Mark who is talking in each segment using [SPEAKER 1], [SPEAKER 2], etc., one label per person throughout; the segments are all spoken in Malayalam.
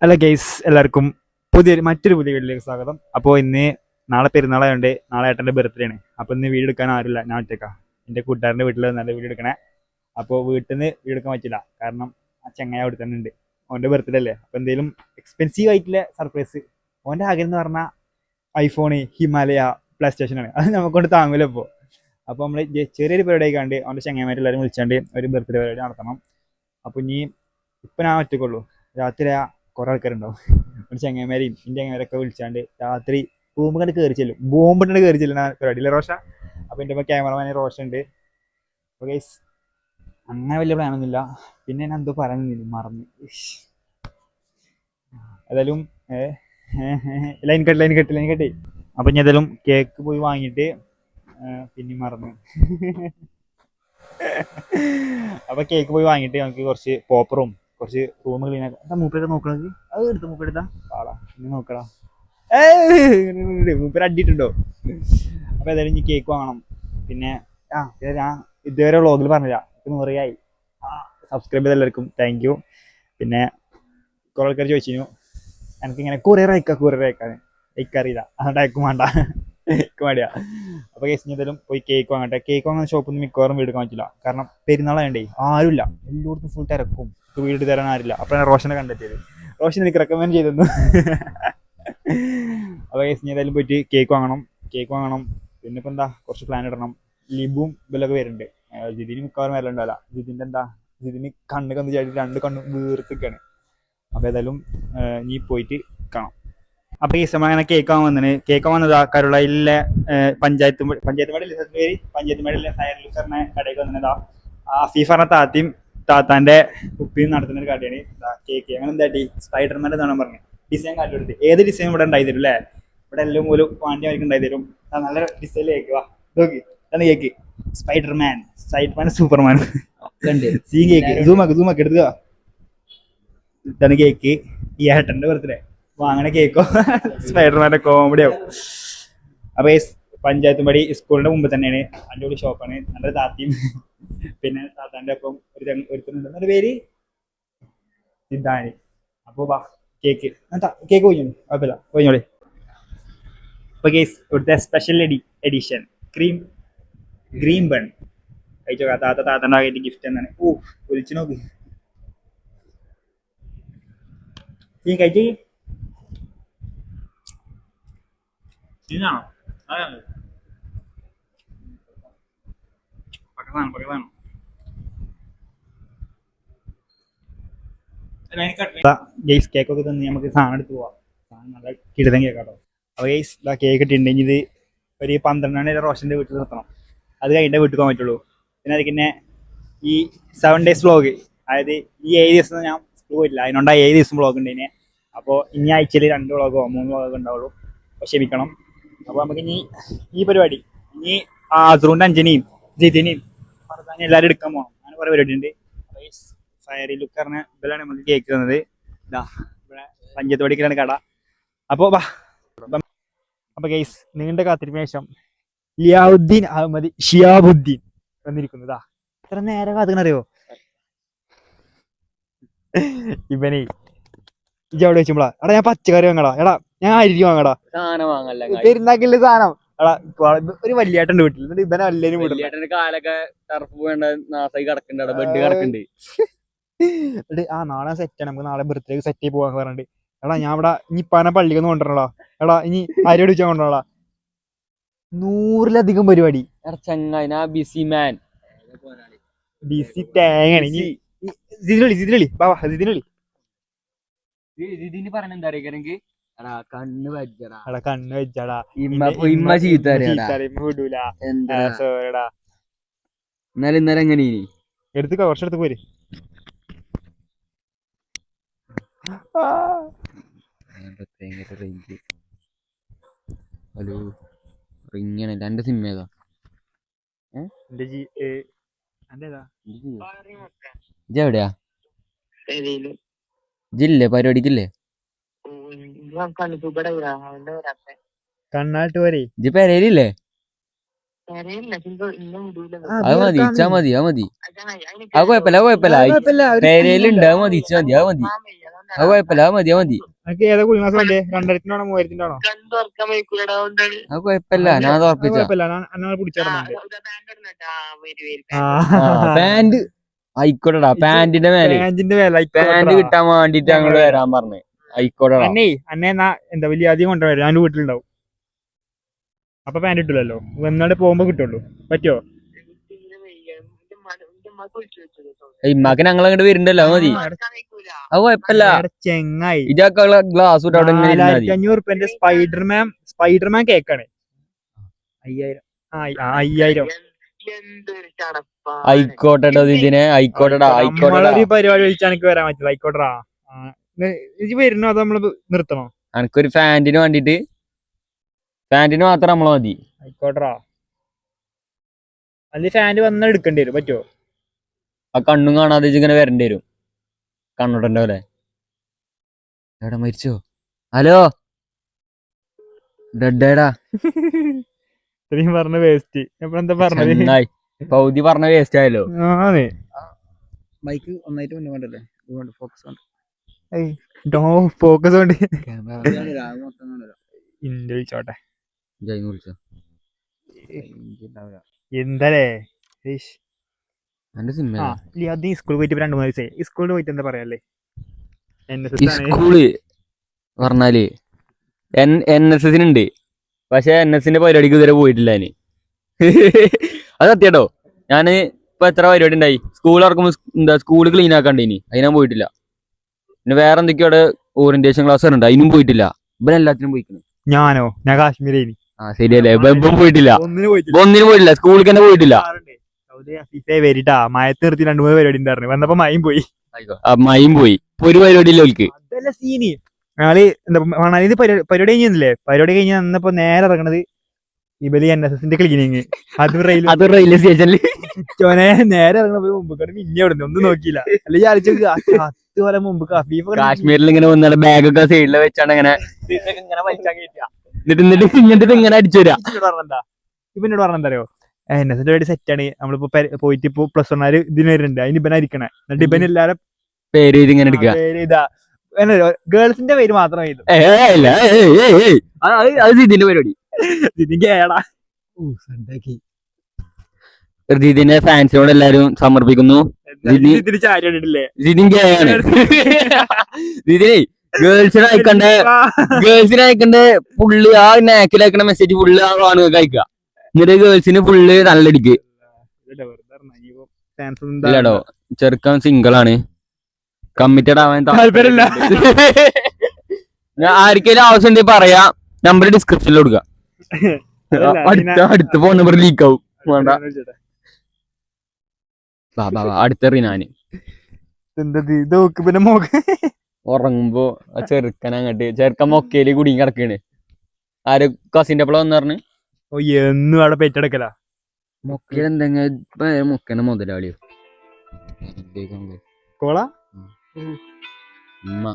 [SPEAKER 1] അല്ല ഗൈസ്, എല്ലാവർക്കും മറ്റൊരു പുതിയ വീട്ടിലേക്ക് സ്വാഗതം. അപ്പോൾ ഇന്ന് നാളെ പെരുന്നാളായതുകൊണ്ട് നാളെ ഏട്ടൻ്റെ ബർത്ത്ഡേ ആണ്. അപ്പോൾ ഇന്ന് വീട് എടുക്കാൻ ആരുമില്ല, ഞാൻ ഒറ്റയ്ക്കാ. എൻ്റെ കൂട്ടുകാരൻ്റെ വീട്ടിൽ നല്ല വീട് എടുക്കണേ. അപ്പോൾ വീട്ടിൽ നിന്ന് വീട് എടുക്കാൻ പറ്റില്ല, കാരണം ആ ചെങ്ങായി അവിടെ തന്നെ ഉണ്ട്. അവൻ്റെ ബർത്ത്ഡേ അല്ലേ, അപ്പോൾ എന്തെങ്കിലും എക്സ്പെൻസീവ് ആയിട്ടുള്ള സർപ്രൈസ്. അവൻ്റെ ആഗ്രഹം എന്ന് പറഞ്ഞാൽ ഐഫോണ്, ഹിമാലയ, പ്ലേ സ്റ്റേഷനാണ്. അത് നമുക്കൊണ്ട് താങ്ങൂല ഇപ്പോൾ. അപ്പോൾ നമ്മൾ ചെറിയൊരു പരിപാടി ആയിക്കാണ്ട് അവൻ്റെ ചെങ്ങന്മാരെല്ലാവരും വിളിച്ചാണ്ട് ഒരു ബർത്ത്ഡേ പരിപാടി നടത്തണം. അപ്പോൾ ഇനി ഇപ്പം ഞാൻ ഒറ്റയ്ക്കുള്ളൂ. രാത്രി കുറെ ആൾക്കാരുണ്ടാവും. ഒരു ചെങ്ങന്മാരെയും എൻ്റെ ചെങ്ങന്മാരൊക്കെ വിളിച്ചാണ്ട് രാത്രി റൂം കണ്ട് കയറി ചെല്ലും, ബോംബിട്ട് കയറി ചെല്ലുന്ന പരിപാടിയില്ല റോഷ. അപ്പോൾ എൻ്റെ ഇപ്പോൾ ക്യാമറമാൻ റോഷ ഉണ്ട്. അപ്പോൾ ഗൈസ് അങ്ങനെ വലിയ പ്ലാനൊന്നുമില്ല. പിന്നെ ഞാൻ എന്തോ പറയുന്നില്ല, മറന്നു. ഏതായാലും ലൈൻ കെട്ടി. അപ്പം ഞാൻ ഏതായാലും കേക്ക് പോയി വാങ്ങിയിട്ട് പിന്നെ മറന്നു. അപ്പോൾ കേക്ക് പോയി വാങ്ങിയിട്ട് നമുക്ക് കുറച്ച് പോപ്പറും കുറച്ച് റൂം ക്ലീൻ ആക്കാം. എന്താ മൂപ്പരൊക്കെ നോക്കണത്? അത് എടുത്ത മൂപ്പരെടുത്താ പാടാ, ഇനി നോക്കടാ. മൂപ്പര് അടിയിട്ടുണ്ടോ? അപ്പോൾ ഏതായാലും ഇനി കേക്ക് വാങ്ങണം. പിന്നെ ഞാൻ ഇതുവരെ വ്ളോഗിൽ പറഞ്ഞില്ല, 100 സബ്സ്ക്രൈബ് ചെയ്ത എല്ലാവർക്കും താങ്ക് യു. പിന്നെ കുറേ ആൾക്കാർ ചോദിച്ചു എനിക്കിങ്ങനെ കൊറിയർ അയക്കാൻ എനിക്കറിയില്ല, അതുകൊണ്ട് അയക്കും വേണ്ട, എനിക്ക് മടിയാ. അപ്പോൾ കേസ് എന്തായാലും പോയി കേക്ക് വാങ്ങട്ടെ. കേക്ക് വാങ്ങുന്ന ഷോപ്പിൽ നിന്ന് മിക്കവാറും വീട് എടുക്കാൻ പറ്റില്ല, കാരണം പെരുന്നാളായണ്ടേ ആരുമില്ല, എല്ലായിടത്തും ഫുൾ തിരക്കും. വീട് തരാൻ ആരില്ല. അപ്പോഴാണ് റോഷനെ കണ്ടെത്തിയത്. റോഷൻ എനിക്ക് റെക്കമെൻഡ് ചെയ്തിരുന്നു. അപ്പോൾ കേസ് എന്തായാലും പോയിട്ട് കേക്ക് വാങ്ങണം. പിന്നെ ഇപ്പം എന്താ കുറച്ച് പ്ലാൻ ഇടണം. ലിബും ഇതിലൊക്കെ വരുന്നുണ്ട്. ജിതിന് മിക്കവാറും വരലുണ്ടല്ല. ജിതിന് കണ്ണ് കന്ന് ചാടി 2 കണ്ണും വീർത്തിക്കാണ്. അപ്പോൾ ഏതായാലും നീ പോയിട്ട് കാണാം. അപ്പോൾ ഈ സമയം അങ്ങനെ കേക്ക് വന്നതാ കരുളയിലെ പഞ്ചായത്ത് മേടിലെ സയർലുക്കറിനെ കടയിൽ വന്നതാ. ആഫീഫ് പറഞ്ഞ താത്താന്റെ ഉപ്പിയും നടത്തുന്ന ഒരു കടയാണ്. കേക്ക് അങ്ങനെ എന്താ സ്പൈഡർമാൻ്റെ എന്നാണ് പറഞ്ഞത്. ഡിസൈൻ കാട്ടി കൊടുത്ത് ഏത് ഡിസൈൻ ഇവിടെ ഉണ്ടായി തരും അല്ലേ? ഇവിടെ എല്ലാം ഒരു വാണ്ടി അവർക്ക് ഉണ്ടായി തരും. നല്ല ഡിസൈൻ കേക്ക് വാ നോക്കി. ഇതാണ് cake, Spiderman Superman scene cake. സൂമാക്കി എടുക്കുക. ഇതാണ് കേക്ക്. ഈ ഏട്ടൻ്റെ ബർത്ത്ഡേ വാങ്ങണ കേക്കോ സ്പൈഡർമാൻ്റെ കോമഡി ആവും. അപ്പോൾ ഈ പഞ്ചായത്ത് പടി സ്കൂളിന്റെ മുമ്പ് തന്നെയാണ്. അടിപൊളി ഷോപ്പാണ്, നല്ലൊരു താത്തിയും പിന്നെ താത്താന്റെ ഒപ്പം ഒരുത്തനുണ്ട്, എൻ്റെ പേര് സിദ്ധാനി. അപ്പോൾ വാ കേക്ക് കൊഞ്ഞോളി, കുഴപ്പമില്ല കൊഞ്ഞോളി. അപ്പോൾ കേസ് ഇവിടുത്തെ സ്പെഷ്യൽ എഡിഷൻ ഗ്രീൻ ബൺ കഴിച്ചോ. താത്തൻ്റെ ആയിട്ട് ഗിഫ്റ്റ് എന്നാണ്. വിളിച്ചു നോക്ക്. നീ കഴിച്ചു പക്കതാണ്. ഗെയ്സ് കേക്കൊക്കെ തന്നെ നമുക്ക് സാധനം എടുത്ത് പോവാം. സാധനം നല്ല കിടുതൻ കേക്കാട്ടോ. അപ്പോൾ ഗെയ്സ് കേക്ക് ഇട്ടുണ്ടെങ്കിൽ ഇത് ഒരു 12 മണി റോഷൻ്റെ വീട്ടിൽ നിർത്തണം. അത് കഴിഞ്ഞിട്ടേ വീട്ടിൽ പോകാൻ പറ്റുള്ളൂ. പിന്നെ അതിന് ഈ 7 days വ്ളോഗ്, അതായത് ഈ 7 ദിവസം ഞാൻ സ്കൂൾ പോയിട്ടില്ല, അതിനോണ്ടാ 7 ദിവസം വ്ളോഗ് ഉണ്ട് ഇതിന്. അപ്പോൾ ഇനി ആഴ്ചയിൽ 2 വ്ളോഗോ 3 വ്ളോഗോ ഉണ്ടാവുള്ളൂ. അപ്പോൾ ക്ഷമിക്കണം. അപ്പോൾ നമുക്ക് ഇനി ഈ പരിപാടി ഇനി ആസറും അഞ്ജനിയും ജിതിനെയും ഫർദാനെയും എല്ലാവരും എടുക്കാൻ പോകണം. അങ്ങനെ കുറേ പരിപാടി ഉണ്ട്. ഫയറി ലുക്ക് പറഞ്ഞ ഇതിലാണ് നമുക്ക് കേക്ക് തന്നത്. ഇവിടെ പഞ്ചായത്ത് പടിക്കലാണ് കട. അപ്പോൾ ഗൈസ് നീണ്ട കാത്തിരിപ്പിന് ശേഷം ലിയാവുദ്ദീൻ അഹമ്മദ് ഷിയാബുദ്ദീൻ വന്നിരിക്കുന്നതാ. ഇത്ര നേരം കാത്തുക്കണറിയോ? ഇവനെ അവിടെ വെച്ചുമ്പോളാ എടാ ഞാൻ പച്ചക്കറി വാങ്ങടാ, എടാ ഞാൻ അരി വാങ്ങടാ, പെരുന്നാക്കില്ല സാധനം. എടാ ഒരു വലിയേട്ടൻ്റെ വീട്ടിൽ എന്നിട്ട് ഇവനെ വല്ലേനും വീട്ടിൽ
[SPEAKER 2] കാലൊക്കെ ടർഫ് വേണ്ട നാസായി കിടക്കുന്നുണ്ട്, ബെഡ് കിടക്കുന്നുണ്ട്.
[SPEAKER 1] നാളെ സെറ്റാണ്, നമുക്ക് നാളെ ബർത്ത്ഡേക്ക് സെറ്റ് ആയി പോകാൻ പറഞ്ഞിട്ട്. എടാ ഞാൻ ഇവിടെ ഇനി പന പള്ളിക്കൊന്ന് കൊണ്ടുവരണോടാ. എടാ ഇനി അരി അടിച്ചാൽ കൊണ്ടുവരണോടാ. 100-ലധികം പരിപാടി. ബിസി തേങ്ങയാണ്. ഇനി ജിതിനളി
[SPEAKER 2] പറഞ്ഞെന്താ കണ്ണ്
[SPEAKER 1] വെച്ചടാ വിടൂല.
[SPEAKER 2] ഇന്നലെ എങ്ങനെ
[SPEAKER 1] എടുത്തുക്കോ, കുറച്ചെടുത്ത് പോര്.
[SPEAKER 2] ഹലോ റിങ്ങാണ്. എന്റെ സിം ഏതാ? എവിടെയാ? ജില്ലേ പരിപാടിക്കില്ലേ?
[SPEAKER 1] കണ്ണാട്ട് പോരെ
[SPEAKER 2] ഇജ്ജ് പെരയിലില്ലേ? അത് മതി, ഇച്ചാ മതി. അത് കുഴപ്പമില്ല. പെരയിലുണ്ട്, അത് മതി, ഇച്ചാ മതി. അത് കുഴപ്പമില്ല, അത് മതി, അത് മതി.
[SPEAKER 1] എനിക്ക് ഏതാ കുഴി മാസം വേണ്ടേ? 2000-ാണോ 3000-ാണോ?
[SPEAKER 2] അത് കുഴപ്പമില്ല, ഞാൻ അത് ഉറപ്പിച്ച.
[SPEAKER 1] കുഴപ്പമില്ല, അന്നാൾ പിടിച്ചിടുന്നുണ്ട്.
[SPEAKER 2] പാന്റ് ആയിക്കോട്ടെടാ, പാന്റിന്റെ മേലെ പാന്റ് കിട്ടാൻ വേണ്ടിട്ട് ഞങ്ങള് വരാൻ പറഞ്ഞു. ആയിക്കോട്ടെടാ.
[SPEAKER 1] അന്നെ എന്താ വലിയ അധികം കൊണ്ടുവരും, ഞാൻ വീട്ടിലുണ്ടാവും. അപ്പൊ പാന്റ് കിട്ടില്ലല്ലോ, വന്നാണ്ട് പോകുമ്പോ കിട്ടുള്ളൂ. പറ്റുമോ?
[SPEAKER 2] ഇമ്മാക്ക് ഞങ്ങൾ അങ്ങോട്ട് വരുന്നുണ്ടല്ലോ, അത് മതി. അത് കുഴപ്പമില്ല,
[SPEAKER 1] ചെങ്ങായി.
[SPEAKER 2] ഇതൊക്കെ ഗ്ലാസ് വിട്ട് അവിടെ ഇങ്ങനെ ഇരുന്നാ മതി.
[SPEAKER 1] 4500 സ്പൈഡർമാൻ കേക്കാണ്. 5000
[SPEAKER 2] ആയിക്കോട്ടെട്ടോ ഇതിനെ, ആയിക്കോട്ടെടാ, ആയിക്കോട്ടെടാ.
[SPEAKER 1] ഒരു പരിപാടി വിളിച്ചാൽ എനിക്ക് വരാൻ പറ്റില്ല. ആയിക്കോട്ടെടാ. ഇത് വരുന്നോ അതോ നമ്മള് നിർത്തണോ?
[SPEAKER 2] എനിക്കൊരു ഫാന്റിന് വേണ്ടിട്ട്, ഫാന്റിന് മാത്രം നമ്മളെ മതി.
[SPEAKER 1] ആയിക്കോട്ടെടാ. അല്ലെ ഫാന്റ് വന്നാൽ എടുക്കേണ്ടി വരും. പറ്റുമോ?
[SPEAKER 2] ആ കണ്ണും കാണാതെ ഇങ്ങനെ വരേണ്ടി വരും, കണ്ണോട്ടന്റെ പോലെ. എവിടെ മരിച്ചോ? ഹലോ, ഡെഡേടാ.
[SPEAKER 1] ഇത്രയും പറഞ്ഞ വേസ്റ്റ്. എന്താ പറഞ്ഞത്?
[SPEAKER 2] പൗതി പറഞ്ഞ വേസ്റ്റ് ആയല്ലോ.
[SPEAKER 3] ബൈക്ക് ഒന്നായിട്ട് മുന്നേ വേണ്ടല്ലേ? ഫോക്കസ് ഉണ്ട്.
[SPEAKER 1] ഫോക്കസ് ഉണ്ട്.
[SPEAKER 2] വിളിച്ചോ
[SPEAKER 1] എന്താലേ
[SPEAKER 2] എന്റെ സിനിമ
[SPEAKER 1] അത് ഈ സ്കൂളിൽ പോയിട്ട് 2-3 ദിവസമായി. സ്കൂളിൽ പോയിട്ട് എന്താ പറയാല്ലേ?
[SPEAKER 2] സ്കൂള് പറഞ്ഞാല് NSS ഉണ്ട്, പക്ഷെ NSന്റെ പരിപാടിക്ക് ഇതുവരെ പോയിട്ടില്ല ഞാന്. അത് സത്യാട്ടോ. ഞാന് ഇപ്പൊ എത്ര പരിപാടി ഉണ്ടായി, സ്കൂൾ ഇറക്കുമ്പോ എന്താ സ്കൂള് ക്ലീൻ ആക്കാണ്ടേനി, അതിനാ പോയിട്ടില്ല. പിന്നെ വേറെ എന്തൊക്കെയോ അവിടെ ഓറിയന്റേഷൻ ക്ലാസ് ഉണ്ട്, അതിനും പോയിട്ടില്ല. ഇവൻ എല്ലാത്തിനും പോയിക്കുന്നു.
[SPEAKER 1] ഞാൻ കാശ്മീരേനി.
[SPEAKER 2] ശരിയല്ലേ, ഇപ്പം പോയിട്ടില്ല, ഒന്നിനും പോയിട്ടില്ല, സ്കൂളിൽ തന്നെ പോയിട്ടില്ല.
[SPEAKER 1] വരിട്ടാ മയത്ത് നിർത്തി 2-3 പരിപാടി ഉണ്ടായിരുന്നു. വന്നപ്പോ മയും പോയി.
[SPEAKER 2] മയും പോയി, ഒരു പരിപാടി ഇല്ല ഓൽക്ക്.
[SPEAKER 1] അതല്ല സീനി. ഞങ്ങള് എന്താ മണാലിന്ന് പരിപാടി കഴിഞ്ഞില്ലേ? പരിപാടി കഴിഞ്ഞ് വന്നപ്പോ നേരെ ഇറങ്ങണത് ഇവല് NSSന്റെ ക്ലീനിങ്. അത്
[SPEAKER 2] റെയിൽവേ സ്റ്റേഷനിൽ
[SPEAKER 1] നേരെ ഇറങ്ങുമ്പോ മുമ്പ് മിന്നെ ഇവിടുന്ന് ഒന്നും നോക്കിയില്ല. അല്ലെങ്കിൽ ആലോചിച്ചു പോലെ മുമ്പ്
[SPEAKER 2] കാശ്മീരിൽ ഇങ്ങനെ വന്ന ബാഗൊക്കെ സൈഡിൽ വെച്ചാണ് ഇങ്ങനെ എന്നിട്ട് ഇങ്ങനെ അടിച്ചു തരാ.
[SPEAKER 1] ഇപ്പൊ എന്നോട് പറഞ്ഞ എന്താ അറിയോ? NSന്റെ പരിപാടി സെറ്റാണ്, നമ്മളിപ്പോ പോയിട്ട് ഇപ്പൊ +1 ഇതിന് വരുന്നുണ്ട്, അതിന് ഇബനാ ഇരിക്കണേ. എന്നിട്ട് ഇബൻ എല്ലാരും
[SPEAKER 2] പേര് ഇങ്ങനെ എടുക്കുക.
[SPEAKER 1] ഇതാ ഗേൾസിന്റെ പേര് മാത്രം എഴുതും.
[SPEAKER 2] ഇതിന്റെ പരിപാടി ഇതിന്റെ ഫാൻസിനോട് എല്ലാരും സമർപ്പിക്കുന്നു. ഗേൾസിനെ അയക്കണ്ട ഫുള്ള് ആ നാക്കിലയക്കണ മെസ്സേജ് ഫുള്ള് ആ കാണുക അയക്കുക. എന്നിട്ട് ഗേൾസിന് ഫുള്ള് നല്ലടിക്ക്. ഇല്ലടോ, ചെറുക്കൻ സിംഗിൾ ആണ്, കമ്മിറ്റഡ് ആവാൻ താല്പര്യമില്ല. ആർക്കെങ്കിലും ആവശ്യം ഉണ്ടെങ്കിൽ പറയാ, നമ്പർ ഡിസ്ക്രിപ്ഷനിൽ കൊടുക്കുക. അടുത്ത ഫോൺ നമ്പർ ലീക്ക് ആവും, വേണ്ട. അടുത്ത ഞാന് ഉറങ്ങുമ്പോ ചെറുക്കൻ അങ്ങോട്ട് ചെറുക്കൻ മൊക്കയില് കുടുങ്ങി കിടക്കാണ്. ആര് കസിന്റെ എപ്പോഴാ വന്ന് പറഞ്ഞു
[SPEAKER 1] എന്നും അവിടെ പെറ്റെടുക്കല.
[SPEAKER 2] മൊക്കയിൽ എന്തെങ്കിലും മൊക്കന്റെ മുതലാളിയോ
[SPEAKER 1] കോള
[SPEAKER 2] ഉമ്മ.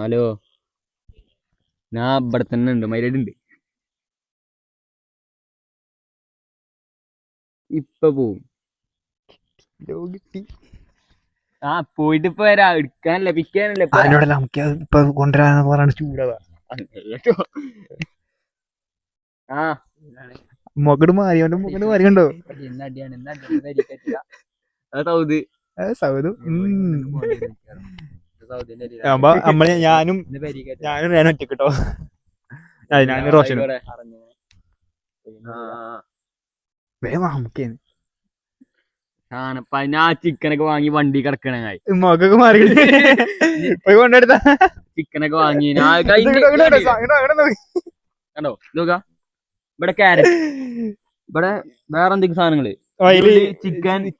[SPEAKER 2] ഹലോ, ഞാൻ ഇവിടെ തന്നെ ഉണ്ട്, മൈരടി ഉണ്ട്. ഇപ്പൊ പോവും. പോയിട്ട് ഇപ്പൊ വരാ, എടുക്കാനല്ലേ പിക്കാനല്ലേ
[SPEAKER 1] കൊണ്ടുവരാന്ന് പറഞ്ഞ ചൂടതാ. മുകട് മാറിയോണ്ട് മുകട് മാറിയുണ്ടോ? സൗദ് നമ്മള് ഞാനും ഒറ്റക്കിട്ടോ. ഞാൻ റോഷനും
[SPEAKER 2] ഞാൻ ചിക്കനൊക്കെ വാങ്ങി വണ്ടി കിടക്കണായി
[SPEAKER 1] മുഖൊക്കെ മാറി പോയി കൊണ്ടെടുത്ത
[SPEAKER 2] ചിക്കനൊക്കെ വാങ്ങി. കണ്ടോ നോക്ക, ഇവിടെ ക്യാരറ്റ്, ഇവിടെ വേറെ എന്തൊക്കെ സാധനങ്ങള്,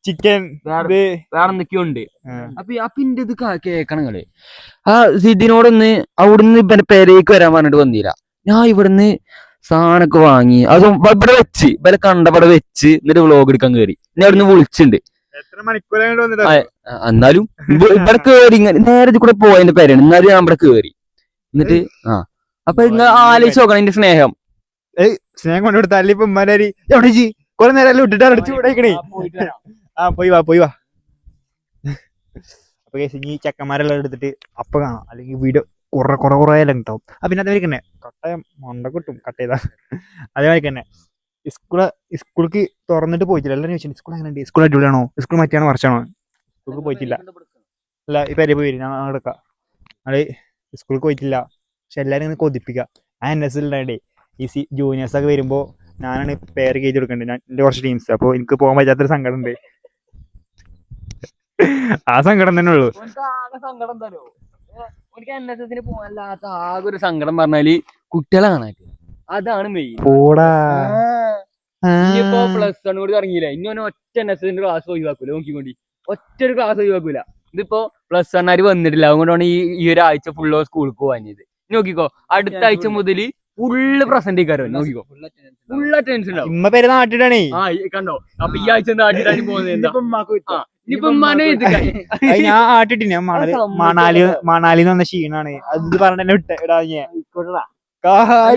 [SPEAKER 2] ചിക്കൻ വേറെ എന്തൊക്കെയോ ഉണ്ട്. അപ്പൊ ഇന്റെ ഇത് കേക്കണങ്ങള് ആ സിദ്ധിനോടൊന്ന് അവിടുന്ന് ഇവന്റെ പെരേക്ക് വരാൻ പറഞ്ഞിട്ട് വന്നില്ല. ഞാൻ ഇവിടുന്ന് സാധനമൊക്കെ വാങ്ങി, അതും ഇവിടെ വെച്ച് ഇവരെ കണ്ടപടെ വെച്ച് എന്നിട്ട് വ്ളോഗ് എടുക്കാൻ കയറി. ഞാൻ അവിടുന്ന് വിളിച്ചിട്ടുണ്ട്. എന്നാലും ഇവിടെ കേറി നേരെ കൂടെ പോയതിന്റെ പേരാണ്, എന്നാലും ഞാൻ ഇവിടെ കേറി. എന്നിട്ട് അപ്പൊ നിങ്ങൾ ആലോചിച്ച് നോക്കണം എന്റെ സ്നേഹം
[SPEAKER 1] കൊണ്ടുകൊടുത്താൽ ഇപ്പൊ ഉമ്മാരി എവിടെ കൊറേ നേരം ഇട്ടിട്ട് അടിച്ചു വിടേക്കണേ. പോയി വാ അപ്പൊ ഈ ചെക്കന്മാരെല്ലാം എടുത്തിട്ട് അപ്പൊ കാണാം, അല്ലെങ്കിൽ വീഡിയോ കുറെ എല്ലാം ഉണ്ടാവും. പിന്നെ അതേമാതിരി തന്നെ കട്ട മണ്ട കിട്ടും കട്ട് ചെയ്താ. അതേമാതിരി തന്നെ സ്കൂൾക്ക് തുറന്നിട്ട് പോയിട്ടില്ല. എല്ലാവരും ചോദിച്ചു സ്കൂൾ എങ്ങനെയുണ്ട്, സ്കൂൾ അടിപൊളിയാണോ, സ്കൂൾ മറ്റാണോ മറിച്ചാണോ. സ്കൂൾക്ക് പോയിട്ടില്ല. അല്ല ഇപ്പൊ അരി പോയി ഞാൻ എടുക്കാം. അത് സ്കൂൾക്ക് പോയിട്ടില്ല. പക്ഷെ എല്ലാവരും ഇങ്ങനെ കൊതിപ്പിക്കുക. ആ NS ഉണ്ടായിട്ടേ ഈ ജൂനിയേഴ്സൊക്കെ വരുമ്പോൾ ഞാനാണ് പേര് കയറ്റി കൊടുക്കേണ്ടത്. ഞാൻ എൻ്റെ കുറച്ച് ടീംസ്. അപ്പോൾ എനിക്ക് പോകാൻ പറ്റാത്തൊരു സങ്കടം ഉണ്ട്. ആ സങ്കടം തന്നെ ഉള്ളൂ.
[SPEAKER 2] സങ്കടം എന്തായാലും എനിക്ക് NSS പോകാനില്ലാത്ത ആകെ ഒരു സങ്കടം പറഞ്ഞാല് കുട്ടികളെ കാണാൻ. അതാണ് മെയിൻ. ഇനിയിപ്പോ +1 കൂടി ഇറങ്ങിയില്ല, ഇനി ഒറ്റ NSS ക്ലാസ് ഒഴിവാക്കൂല. നോക്കിക്കൊണ്ടി, ഒറ്റ ഒരു ക്ലാസ് ഒഴിവാക്കൂല. ഇതിപ്പോ +1 വന്നിട്ടില്ല, അതുകൊണ്ടാണ് ഈ ഒരാഴ്ച ഫുള്ളോ സ്കൂളിൽ പോകാഞ്ഞത്. നോക്കിക്കോ, അടുത്ത ആഴ്ച മുതൽ ഫുള്ള് പ്രസന്റ് കാര്യം. നോക്കിക്കോ, ഫുൾ അറ്റൻഡൻസ് ഉണ്ടാവും.
[SPEAKER 1] ഇമ്മ പേര് നാട്ടിലാണേ.
[SPEAKER 2] ആ കണ്ടോ, അപ്പൊ ഈ ആഴ്ച നാട്ടിലാണ് പോകുന്നത്.
[SPEAKER 1] ഞാൻ ആട്ടിട്ടില്ല. മണാലിന്ന് വന്ന ക്ഷീണാണ് അത് പറഞ്ഞ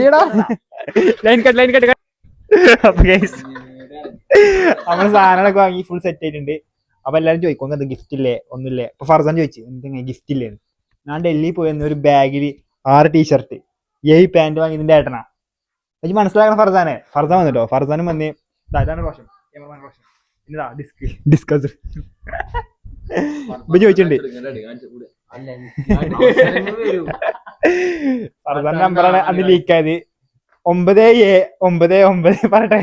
[SPEAKER 1] ഇടാ. നമ്മള് സാധനങ്ങളൊക്കെ വാങ്ങി ഫുൾ സെറ്റ് ആയിട്ടുണ്ട്. അപ്പൊ എല്ലാരും ചോദിക്കും എന്താ ഗിഫ്റ്റ് ഇല്ലേ, ഒന്നുമില്ലേ. ഇപ്പൊ ഫർസാൻ ചോദിച്ചു എന്തെങ്കിലും ഗിഫ്റ്റ് ഇല്ലേ. ഞാൻ ഡൽഹിയിൽ പോയി ഒരു ബാഗിൽ 6 ടീഷർട്ട് 7 പാന്റ് വാങ്ങിയതിന്റെ ഏട്ടനാ. എനിക്ക് മനസ്സിലാക്കണം ഫർസാനെ. ഫർസാൻ വന്നിട്ടോ, ഫർസാനും വന്ന് ഇതാണ് റോഷൻ. ഇതാ ഡിസ്കസ് ഇപ്പൊ ചോദിച്ചിട്ടുണ്ട്. ഫർസാൻ നമ്പറാണ് അന്ന് ലീക്കായത്. 9 പറട്ടെ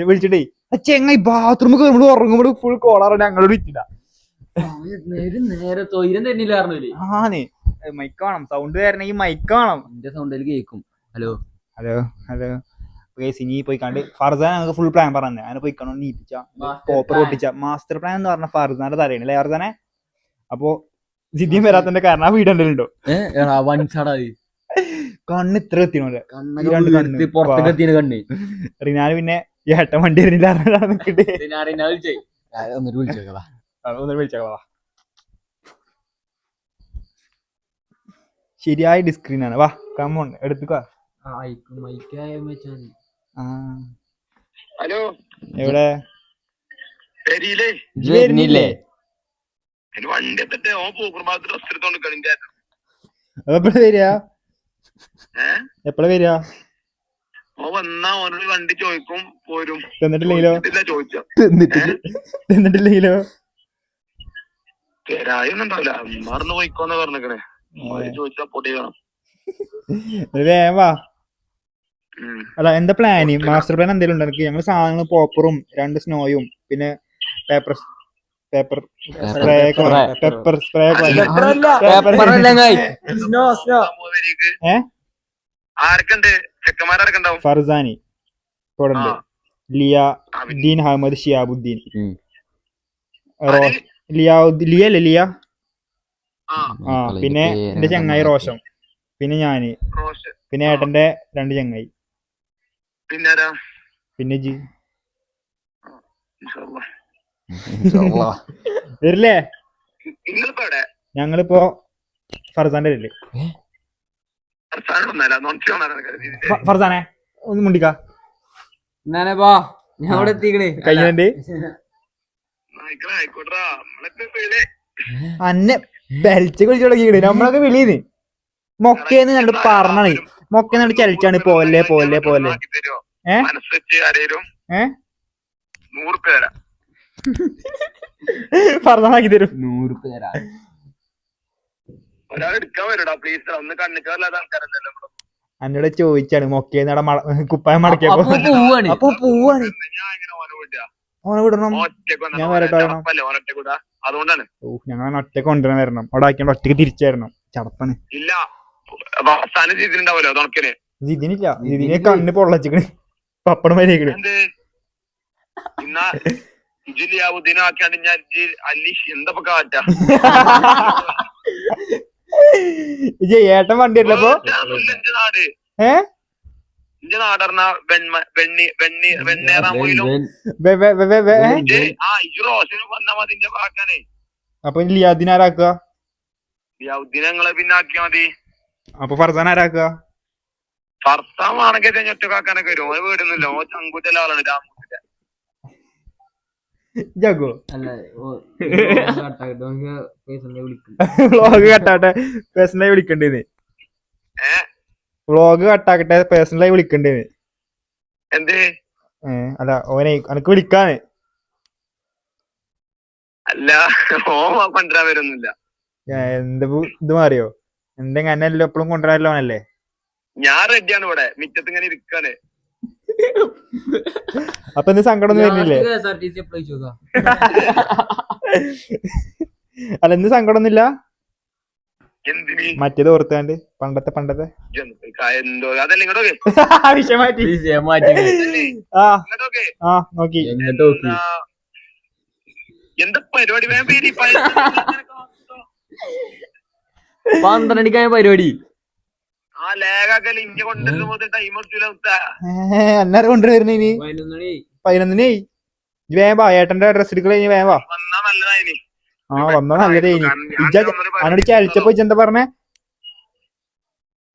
[SPEAKER 1] വിളിച്ചിട്ടേ ചെങ്ങായി ബാത്റൂമിൽ കയറുമ്പോൾ ഉറങ്ങുമ്പോൾ ഫുൾ കോളാറ ഞങ്ങളോട് ഇട്ടില്ല. ആണേ മൈക്ക് വേണം, സൗണ്ട് വരണമെങ്കിൽ മൈക്ക് വേണം.
[SPEAKER 2] എന്റെ സൗണ്ടിൽ കേൾക്കും. ഹലോ
[SPEAKER 1] ഹലോ ഹലോ ഇനി പോയി കണ്ട് ഫർസാൻ ഞങ്ങൾക്ക് ഫുൾ പ്ലാൻ പറഞ്ഞു. അങ്ങനെ പോയി കണ്ടോ നീപ്പിച്ച കോപ്പർ പൊട്ടിച്ച മാസ്റ്റർ പ്ലാൻ എന്ന് പറഞ്ഞ ഫർസാന്റെ തലയാണ് അല്ലേ ഫർസാനെ. അപ്പൊ ജിദ്യം വരാത്തതിന്റെ കാരണം ആ വീട് ഉണ്ടല്ലോ കണ്ണ് ഇത്ര എത്തിയാണ് റിനാല്. പിന്നെ ഏട്ടൻ വണ്ടി ശരിയായ ഡിസ്ക്രീൻ ആണ്. വാ കമ്മോൺ എടുത്തുക.
[SPEAKER 4] ഹലോ
[SPEAKER 1] എവിടെ
[SPEAKER 4] വണ്ടി എത്തട്ടെ. ഓൻ പോകും ഡ്രസ് എടുത്തോണ്ട്
[SPEAKER 1] എപ്പഴാ വരിക?
[SPEAKER 4] ഓൻ വന്നാ ഓനോട് വണ്ടി ചോദിക്കും പോരും.
[SPEAKER 1] തന്നിട്ടില്ലെങ്കിലോ?
[SPEAKER 4] തരായൊന്നും ഉണ്ടാവില്ല. മറന്നു പോയിക്കോന്ന് പറഞ്ഞേ. ചോദിച്ചാ പൊടി വേണം.
[SPEAKER 1] വേവാ. അല്ല എന്താ പ്ലാന്? മാസ്റ്റർ പ്ലാൻ എന്തെങ്കിലും ഉണ്ടോ? ഞങ്ങൾ സാധനങ്ങൾ പോപ്പറും 2 സ്നോയും പിന്നെ പേപ്പർ സ്പ്രേ
[SPEAKER 4] ആരൊക്കെണ്ട്? ചെക്കന്മാരൊക്കെണ്ടാവും.
[SPEAKER 1] ഫർസാനി കൂടെ, ലിയ, ദീൻ അഹമ്മദ്, ഷിയാബുദ്ദീൻ, ലിയ അല്ലേ ലിയ. പിന്നെ എന്റെ ചങ്ങായി റോഷൻ, പിന്നെ ഞാന്, പിന്നെ ഏട്ടന്റെ 2 ചങ്ങായി, പിന്നെ ജി. വരില്ലേ? ഞങ്ങളിപ്പോ ഫർസാന്റെ വരില്ലേ? ഫർസാനെ ഒന്ന് മുണ്ടിക്ക. കഴിഞ്ഞ അന്നെ ബെൽറ്റ് കളിച്ചു തുടങ്ങിയത് നമ്മളൊക്കെ വിളിയത് മൊക്കേന്ന് കണ്ട് പറഞ്ഞാണ്. മൊക്കേന്ന് ചലിച്ചാണ് പോലെ ഫർസാനാക്കി തരും.
[SPEAKER 2] 100
[SPEAKER 1] എന്നോട് ചോദിച്ചാണ് മൊക്കേന്ന് കുപ്പായം മടക്കിയപ്പോ അപ്പൊ പോവാണ്. ഓനെ വിടണം, ഞാൻ വരട്ടെ.
[SPEAKER 4] അതുകൊണ്ടാണ്
[SPEAKER 1] ഞങ്ങൾ ഒറ്റക്ക് കൊണ്ടുവരാൻ വരണം. അവിടെ ആക്കിയോണ്ട് ഒറ്റക്ക് തിരിച്ചു വരണം. ചടപ്പാണ്.
[SPEAKER 4] ഇല്ല
[SPEAKER 1] ജിതിനില്ല, ജിതിനെ കണ്ണ് പൊള്ളച്ചിക്കണ് പപ്പടം വരേക്കണ്. ഏട്ടൻ വണ്ടി വരില്ലപ്പോ? അപ്പൊ ലിയാദിനാരാക്കുക?
[SPEAKER 4] പിന്നെ ആക്കിയാ മതി.
[SPEAKER 1] അപ്പൊ ഫർസാൻ ആരാക്കുക?
[SPEAKER 4] ഫർസാൻ ആണെങ്കിൽ ഒറ്റക്കാക്കാനൊക്കെ വരും. ഓന് വീടുന്നില്ല. ഓ ചങ്കൂറ്റല്ല ആളാണ്.
[SPEAKER 1] ജാക്കോ
[SPEAKER 2] അല്ല വിളിക്കും
[SPEAKER 1] വ്ളോഗ് കട്ടാട്ടെ പേഴ്സണലായി വിളിക്കണ്ടേന്ന്. വ്ളോഗ് കട്ടാക്കട്ടെ പേഴ്സണലായി വിളിക്കണ്ടേന്ന്.
[SPEAKER 4] എന്ത്
[SPEAKER 1] അല്ല ഓനെ എനക്ക് വിളിക്കാന്.
[SPEAKER 4] അല്ല ഓൻ കൊണ്ടുവരാൻ വരുന്നില്ല.
[SPEAKER 1] എന്ത് ഇത് മാറിയോ? എന്തെങ്കിലും എന്നെല്ലാം എപ്പോഴും കൊണ്ടുവരാനല്ലോ അല്ലേ?
[SPEAKER 4] ഞാൻ റെഡിയാണ്, ഇവിടെ മിറ്റത്ത് ഇങ്ങനെ ഇരിക്കാണ്.
[SPEAKER 1] അപ്പൊ എന്ത് സങ്കടം ഒന്നും വരുന്നില്ലേ? അല്ല എന്ത് സങ്കടം ഒന്നുമില്ല.
[SPEAKER 4] എന്തിന്
[SPEAKER 1] മറ്റേത് ഓർത്താണ്ട് പണ്ടത്തെ
[SPEAKER 4] എന്തോ അതല്ല ഇങ്ങോട്ടോക്കെ
[SPEAKER 1] വിഷയം മാറ്റി. നോക്കി
[SPEAKER 4] എന്താ പരിപാടി? വേഗം പേര്
[SPEAKER 2] 12 പരിപാടി.
[SPEAKER 4] ആ ലേഖാക്കല് ഇഞ്ചി കൊണ്ടുവരുന്ന പോലെ ടൈം എടുത്തില്ല.
[SPEAKER 1] അന്നേരം കൊണ്ടുവരുന്ന ഇനി 11 വേവാ. ഏട്ടന്റെ ഡ്രസ് എടുക്കൽ കഴിഞ്ഞ് വേവാ.
[SPEAKER 4] വന്നാ നല്ലതായിനി.
[SPEAKER 1] വന്നാ നല്ലതേനി. എന്നോട് ചലിച്ചപ്പോ എന്താ പറഞ്ഞേ?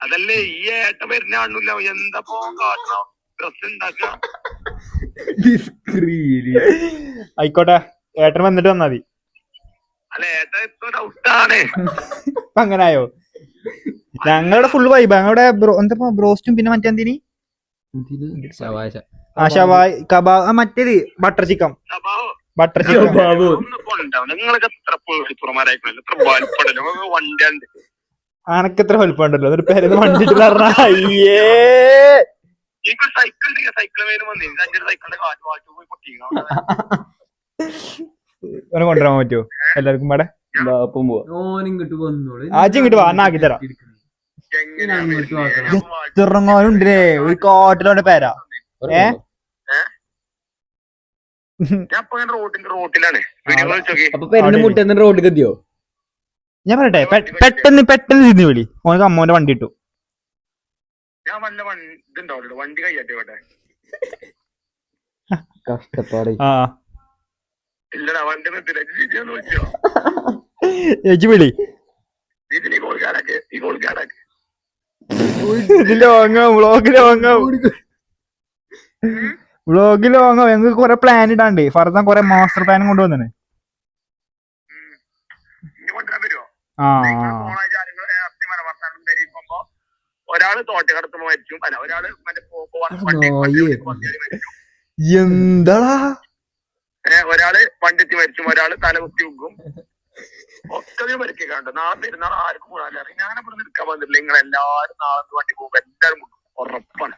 [SPEAKER 4] അതല്ലേ ഈ ഏട്ട വരുന്ന കാണൂല. എന്താ കാട്ടണം? ഡ്രസ് ഉണ്ടാക്ക.
[SPEAKER 1] ആയിക്കോട്ടെ, ഏട്ടൻ വന്നിട്ട് വന്നാ മതി.
[SPEAKER 4] അല്ല ഏട്ട ഇപ്പൊ ഡൗട്ടാണ്.
[SPEAKER 1] അങ്ങനായോ? ഞങ്ങളുടെ ഫുള്ള് വൈബ്. ഞങ്ങളുടെ എന്താ ബ്രോസ്റ്റും പിന്നെ മറ്റെന്തിനി ഷവായ് കബാബ്, മറ്റേത് ബട്ടർ ചിക്കൻ.
[SPEAKER 4] നിങ്ങളൊക്കെ എത്ര പുറമാരായിക്കണല്ലോ, എത്ര വലിപ്പടല്ലോ വണ്ടിയുണ്ട്.
[SPEAKER 1] അനക്ക് എത്ര വലിപ്പമുണ്ടല്ലോ ഒരു പേര് വണ്ടിട്ട് പറഞ്ഞ. അയ്യേ
[SPEAKER 4] എനിക്ക് സൈക്കിൾ സൈക്കിൾ വേനും വന്നില്ല. അഞ്ചൊരു സൈക്കിളിന്റെ കാറ്റ് പോയി പൊട്ടിക്കണം.
[SPEAKER 1] കൊണ്ടുവരാൻ പറ്റുമോ എല്ലാവർക്കും പാടെ?
[SPEAKER 2] ഇങ്ങോട്ട്
[SPEAKER 1] ആദ്യം ഇങ്ങോട്ട് വാ, ആക്കി തരാം. എത്രങ്ങാനുണ്ടേ ഒരു കാട്ടിലോന്റെ പേരാ.
[SPEAKER 4] റോട്ടിലാണ്
[SPEAKER 2] റോഡിൽ എത്തിയോ?
[SPEAKER 1] ഞാൻ പറയട്ടെ, പെട്ടെന്ന് തിരിഞ്ഞു വിളി. ഓനക്ക് അമ്മോന്റെ വണ്ടി ഇട്ടു.
[SPEAKER 4] ഞാൻ വല്ല ഇതുണ്ടാവില്ല, വണ്ടി കയ്യാട്ടെ.
[SPEAKER 2] കഷ്ടപ്പാട്.
[SPEAKER 4] ഇല്ലടാ വണ്ടി നിർത്തില്ല. ചോദിച്ചോ
[SPEAKER 1] ചേച്ചി വിളി.
[SPEAKER 4] ഇതിന് കോൾക്കാടൊക്കെ ഈ കോൾക്കാടൊക്കെ
[SPEAKER 1] വ്ളോഗില് വാങ്ങാം. ഞങ്ങൾക്ക് കൊറേ പ്ലാൻ ഇടാണ്ട്. ഫർദാൻ കൊറേ മാസ്റ്റർ പ്ലാനും കൊണ്ടുവന്നെ.
[SPEAKER 4] ഒരാള് തോട്ടക്കടത്ത് മരിച്ചും. അല്ല ഒരാള്
[SPEAKER 1] എന്താടാ
[SPEAKER 4] ഒരാള് വണ്ടിച്ച് മരിച്ചും. ഒരാള് തലകുത്തി വെക്കും. ഒക്കെ മരിക്കാണ്ട്. നാളെ പെരുന്നാൾ ആർക്കും കൂടാതെ അറിയാം. ഞാനപ്പോ നിൽക്കാൻ വന്നില്ല. നിങ്ങൾ എല്ലാരും നാളെ വണ്ടി പോകുമ്പോ എല്ലാരും ഉറപ്പാണ്.